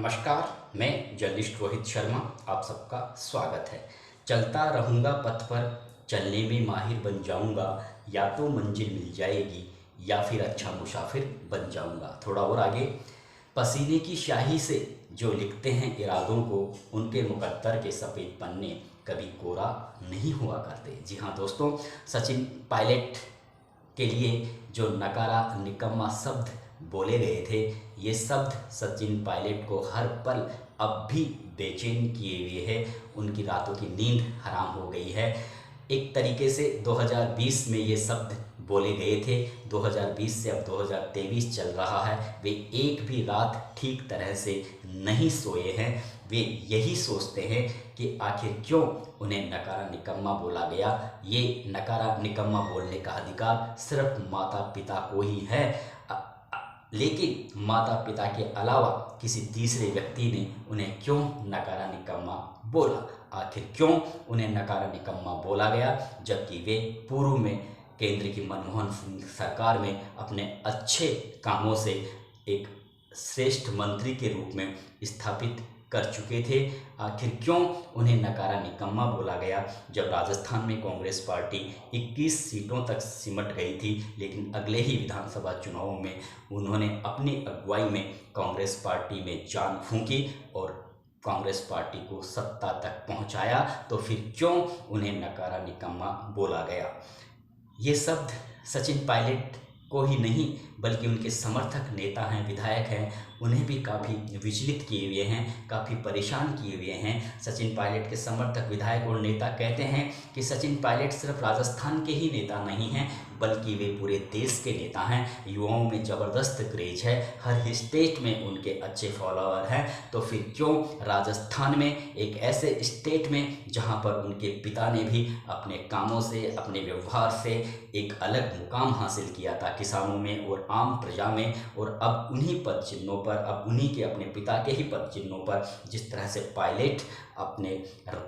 नमस्कार, मैं जर्नलिस्ट रोहित शर्मा। आप सबका स्वागत है। चलता रहूँगा पथ पर, चलने में माहिर बन जाऊँगा। या तो मंजिल मिल जाएगी या फिर अच्छा मुसाफिर बन जाऊँगा। थोड़ा और आगे, पसीने की स्याही से जो लिखते हैं इरादों को, उनके मुकद्दर के सफ़ेद पन्ने कभी कोरा नहीं हुआ करते। जी हाँ दोस्तों, सचिन पायलट के लिए जो नकारा निकम्मा शब्द बोले गए थे, ये शब्द सचिन पायलट को हर पल अब भी बेचैन किए हुए है। उनकी रातों की नींद हराम हो गई है। एक तरीके से 2020 में ये शब्द बोले गए थे, 2020 से अब 2023 चल रहा है। वे एक भी रात ठीक तरह से नहीं सोए हैं। वे यही सोचते हैं कि आखिर क्यों उन्हें नकारा निकम्मा बोला गया। ये नकारा निकम्मा बोलने का अधिकार सिर्फ माता पिता को ही है, लेकिन माता पिता के अलावा किसी तीसरे व्यक्ति ने उन्हें क्यों नकारा निकम्मा बोला। आखिर क्यों उन्हें नकारा निकम्मा बोला गया, जबकि वे पूर्व में केंद्र की मनमोहन सिंह सरकार में अपने अच्छे कामों से एक श्रेष्ठ मंत्री के रूप में स्थापित कर चुके थे। आखिर क्यों उन्हें नकारा निकम्मा बोला गया, जब राजस्थान में कांग्रेस पार्टी 21 सीटों तक सिमट गई थी, लेकिन अगले ही विधानसभा चुनावों में उन्होंने अपनी अगुवाई में कांग्रेस पार्टी में जान फूंकी और कांग्रेस पार्टी को सत्ता तक पहुंचाया। तो फिर क्यों उन्हें नकारा निकम्मा बोला गया। ये शब्द सचिन पायलट को ही नहीं, बल्कि उनके समर्थक नेता हैं, विधायक हैं, उन्हें भी काफ़ी विचलित किए हुए हैं, काफ़ी परेशान किए हुए हैं। सचिन पायलट के समर्थक, विधायक और नेता कहते हैं कि सचिन पायलट सिर्फ राजस्थान के ही नेता नहीं हैं, बल्कि वे पूरे देश के नेता हैं। युवाओं में ज़बरदस्त क्रेज है, हर स्टेट में उनके अच्छे फॉलोअर हैं। तो फिर क्यों राजस्थान में, एक ऐसे स्टेट में जहां पर उनके पिता ने भी अपने कामों से, अपने व्यवहार से एक अलग मुकाम हासिल किया था किसानों में और आम प्रजा में, और अब उन्हीं पद चिन्हों पर, अब उन्हीं के अपने पिता के ही पद चिन्हों पर जिस तरह से पायलट अपने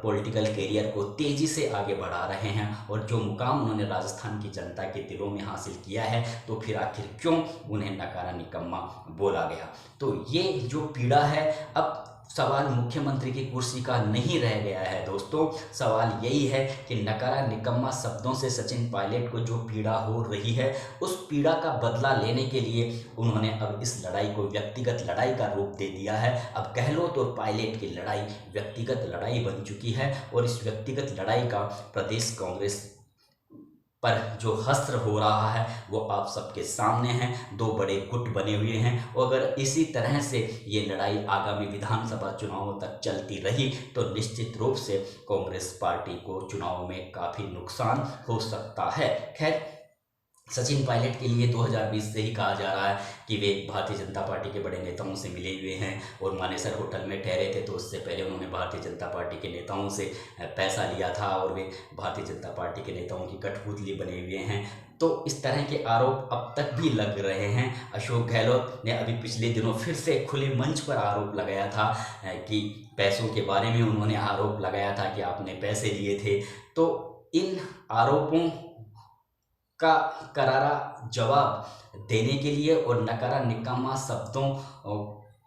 पॉलिटिकल करियर को तेज़ी से आगे बढ़ा रहे हैं और जो मुकाम उन्होंने राजस्थान की जनता के दिलों में हासिल किया है, तो फिर आखिर क्यों उन्हें नकारा निकम्मा बोला गया। तो ये जो पीड़ा है, अब सवाल मुख्यमंत्री की कुर्सी का नहीं रह गया है दोस्तों। सवाल यही है कि नकारा निकम्मा शब्दों से सचिन पायलट को जो पीड़ा हो रही है, उस पीड़ा का बदला लेने के लिए उन्होंने अब इस लड़ाई को व्यक्तिगत लड़ाई का रूप दे दिया है। अब गहलोत और पायलट की लड़ाई व्यक्तिगत लड़ाई बन चुकी है और इस व्यक्तिगत लड़ाई का प्रदेश कांग्रेस पर जो हश्र हो रहा है वो आप सबके सामने हैं। दो बड़े गुट बने हुए हैं और अगर इसी तरह से ये लड़ाई आगामी विधानसभा चुनावों तक चलती रही तो निश्चित रूप से कांग्रेस पार्टी को चुनाव में काफ़ी नुकसान हो सकता है। खैर, सचिन पायलट के लिए 2020 से ही कहा जा रहा है कि वे भारतीय जनता पार्टी के बड़े नेताओं से मिले हुए हैं और मानेसर होटल में ठहरे थे, तो उससे पहले उन्होंने भारतीय जनता पार्टी के नेताओं से पैसा लिया था और वे भारतीय जनता पार्टी के नेताओं की कठपुतली बने हुए हैं। तो इस तरह के आरोप अब तक भी लग रहे हैं। अशोक गहलोत ने अभी पिछले दिनों फिर से खुले मंच पर आरोप लगाया था कि पैसों के बारे में उन्होंने आरोप लगाया था कि आपने पैसे लिए थे। तो इन आरोपों का करारा जवाब देने के लिए और नकारा निकम्मा शब्दों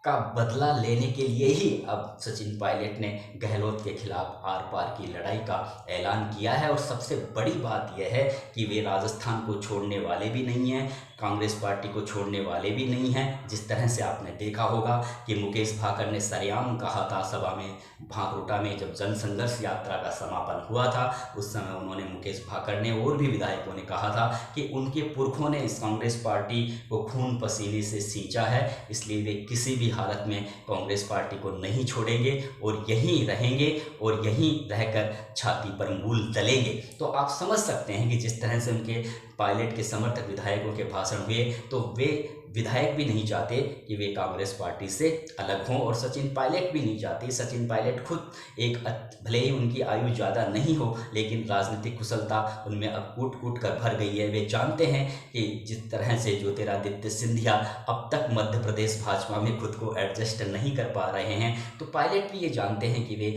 का बदला लेने के लिए ही अब सचिन पायलट ने गहलोत के खिलाफ आर पार की लड़ाई का ऐलान किया है। और सबसे बड़ी बात यह है कि वे राजस्थान को छोड़ने वाले भी नहीं हैं, कांग्रेस पार्टी को छोड़ने वाले भी नहीं हैं। जिस तरह से आपने देखा होगा कि मुकेश भाकर ने सरेआम कहा था सभा में, भांकरोटा में जब जनसंघर्ष यात्रा का समापन हुआ था, उस समय उन्होंने, मुकेश भाकर ने और भी विधायकों ने कहा था कि उनके पुरखों ने इस कांग्रेस पार्टी को खून पसीने से सींचा है, इसलिए वे किसी भी हालत में कांग्रेस पार्टी को नहीं छोड़ेंगे और यहीं रहेंगे और यहीं रहकर छाती पर मूल दलेंगे। तो आप समझ सकते हैं कि जिस तरह से उनके पायलट के समर्थक विधायकों के भाषण हुए, तो वे विधायक भी नहीं चाहते कि वे कांग्रेस पार्टी से अलग हों और सचिन पायलट भी नहीं चाहते। सचिन पायलट खुद एक, भले ही उनकी आयु ज़्यादा नहीं हो, लेकिन राजनीतिक कुशलता उनमें अब कूट कूट कर भर गई है। वे जानते हैं कि जिस तरह से ज्योतिरादित्य सिंधिया अब तक मध्य प्रदेश भाजपा में खुद को एडजस्ट नहीं कर पा रहे हैं, तो पायलट भी ये जानते हैं कि वे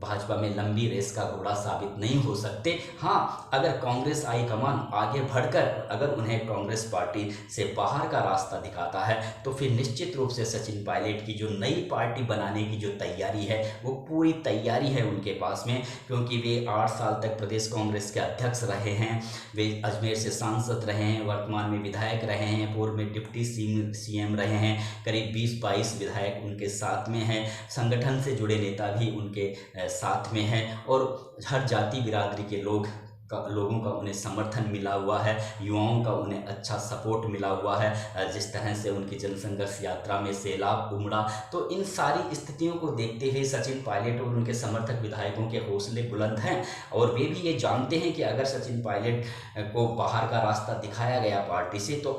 भाजपा में लंबी रेस का घोड़ा साबित नहीं हो सकते। हाँ, अगर कांग्रेस हाईकमान आगे बढ़कर अगर उन्हें कांग्रेस पार्टी से बाहर का रास्ता दिखाता है तो फिर निश्चित रूप से सचिन पायलट की जो नई पार्टी बनाने की जो तैयारी है वो पूरी तैयारी है उनके पास में, क्योंकि वे 8 साल तक प्रदेश कांग्रेस के अध्यक्ष रहे हैं, वे अजमेर से सांसद रहे हैं, वर्तमान में विधायक रहे हैं, पूर्व में डिप्टी सीएम रहे हैं, करीब 20-22 विधायक उनके साथ में हैं, संगठन से जुड़े नेता भी उनके साथ में हैं और हर जाति बिरादरी के लोगों का उन्हें समर्थन मिला हुआ है, युवाओं का उन्हें अच्छा सपोर्ट मिला हुआ है। जिस तरह से उनकी जनसंघर्ष यात्रा में सैलाब उमड़ा, तो इन सारी स्थितियों को देखते हुए सचिन पायलट और उनके समर्थक विधायकों के हौसले बुलंद हैं और वे भी ये जानते हैं कि अगर सचिन पायलट को बाहर का रास्ता दिखाया गया पार्टी से तो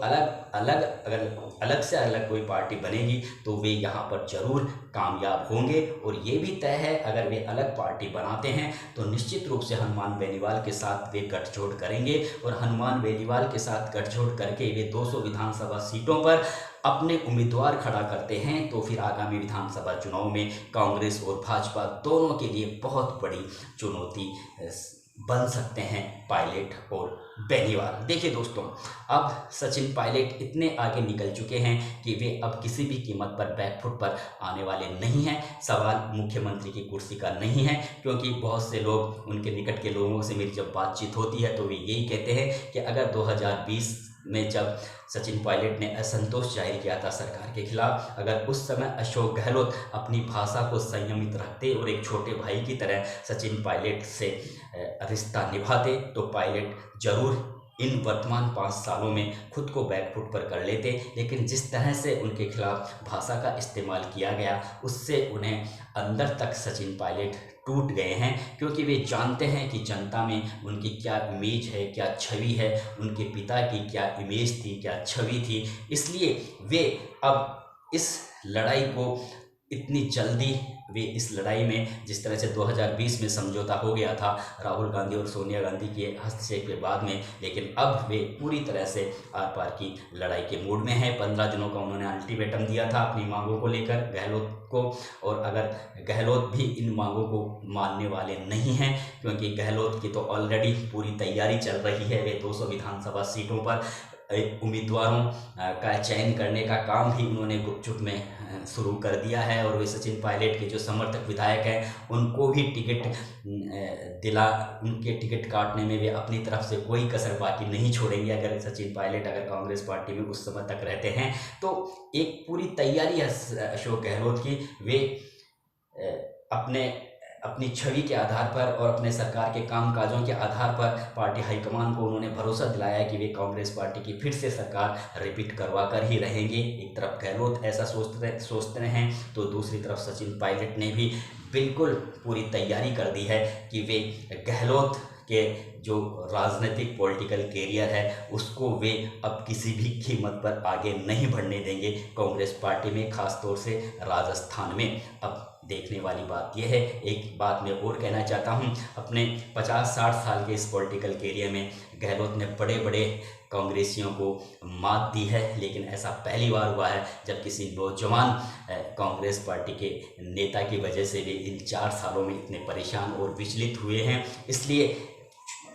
अलग से अलग कोई पार्टी बनेगी तो वे यहाँ पर जरूर कामयाब होंगे। और ये भी तय है अगर वे अलग पार्टी बनाते हैं तो निश्चित रूप से हनुमान बेनीवाल के साथ वे गठजोड़ करेंगे और हनुमान बेनीवाल के साथ गठजोड़ करके वे 200 विधानसभा सीटों पर अपने उम्मीदवार खड़ा करते हैं तो फिर आगामी विधानसभा चुनाव में कांग्रेस और भाजपा दोनों के लिए बहुत बड़ी चुनौती बन सकते हैं पायलट और बेनीवाल। देखिए दोस्तों, अब सचिन पायलट इतने आगे निकल चुके हैं कि वे अब किसी भी कीमत पर बैकफुट पर आने वाले नहीं हैं। सवाल मुख्यमंत्री की कुर्सी का नहीं है, क्योंकि बहुत से लोग, उनके निकट के लोगों से मेरी जब बातचीत होती है तो वे यही कहते हैं कि अगर 2020 में जब सचिन पायलट ने असंतोष जाहिर किया था सरकार के खिलाफ, अगर उस समय अशोक गहलोत अपनी भाषा को संयमित रखते और एक छोटे भाई की तरह सचिन पायलट से रिश्ता निभाते तो पायलट जरूर इन वर्तमान 5 सालों में खुद को बैकफुट पर कर लेते। लेकिन जिस तरह से उनके खिलाफ भाषा का इस्तेमाल किया गया उससे उन्हें अंदर तक सचिन पायलट टूट गए हैं, क्योंकि वे जानते हैं कि जनता में उनकी क्या इमेज है, क्या छवि है, उनके पिता की क्या इमेज थी, क्या छवि थी। इसलिए वे अब इस लड़ाई को इतनी जल्दी वे इस लड़ाई में, जिस तरह से 2020 में समझौता हो गया था राहुल गांधी और सोनिया गांधी के हस्तक्षेप के बाद में, लेकिन अब वे पूरी तरह से आर पार की लड़ाई के मूड में हैं। 15 दिनों का उन्होंने अल्टीमेटम दिया था अपनी मांगों को लेकर गहलोत को, और अगर गहलोत भी इन मांगों को मानने वाले नहीं हैं, क्योंकि गहलोत की तो ऑलरेडी पूरी तैयारी चल रही है, वे 200 विधानसभा सीटों पर उम्मीदवारों का चयन करने का काम भी उन्होंने गुपचुप में शुरू कर दिया है। और वे सचिन पायलट के जो समर्थक विधायक हैं उनको भी उनके टिकट काटने में वे अपनी तरफ से कोई कसर बाकी नहीं छोड़ेंगे। अगर सचिन पायलट अगर कांग्रेस पार्टी में उस समय तक रहते हैं तो एक पूरी तैयारी है अशोक गहलोत की। वे अपनी छवि के आधार पर और अपने सरकार के कामकाजों के आधार पर पार्टी हाईकमान को उन्होंने भरोसा दिलाया कि वे कांग्रेस पार्टी की फिर से सरकार रिपीट करवा कर ही रहेंगे। एक तरफ गहलोत ऐसा सोचते हैं तो दूसरी तरफ सचिन पायलट ने भी बिल्कुल पूरी तैयारी कर दी है कि वे गहलोत के जो राजनीतिक पॉलिटिकल कैरियर है उसको वे अब किसी भी कीमत पर आगे नहीं बढ़ने देंगे कांग्रेस पार्टी में, खासतौर से राजस्थान में। अब देखने वाली बात यह है, एक बात मैं और कहना चाहता हूं, अपने 50-60 साल के इस पॉलिटिकल कैरियर में गहलोत ने बड़े बड़े कांग्रेसियों को मात दी है, लेकिन ऐसा पहली बार हुआ है जब किसी नौजवान कांग्रेस पार्टी के नेता की वजह से वे इन 4 सालों में इतने परेशान और विचलित हुए हैं। इसलिए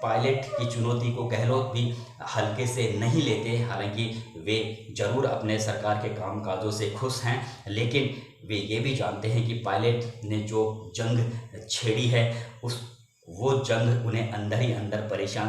पायलट की चुनौती को गहलोत भी हल्के से नहीं लेते। हालांकि वे जरूर अपने सरकार के कामकाजों से खुश हैं, लेकिन वे ये भी जानते हैं कि पायलट ने जो जंग छेड़ी है वो जंग उन्हें अंदर ही अंदर परेशान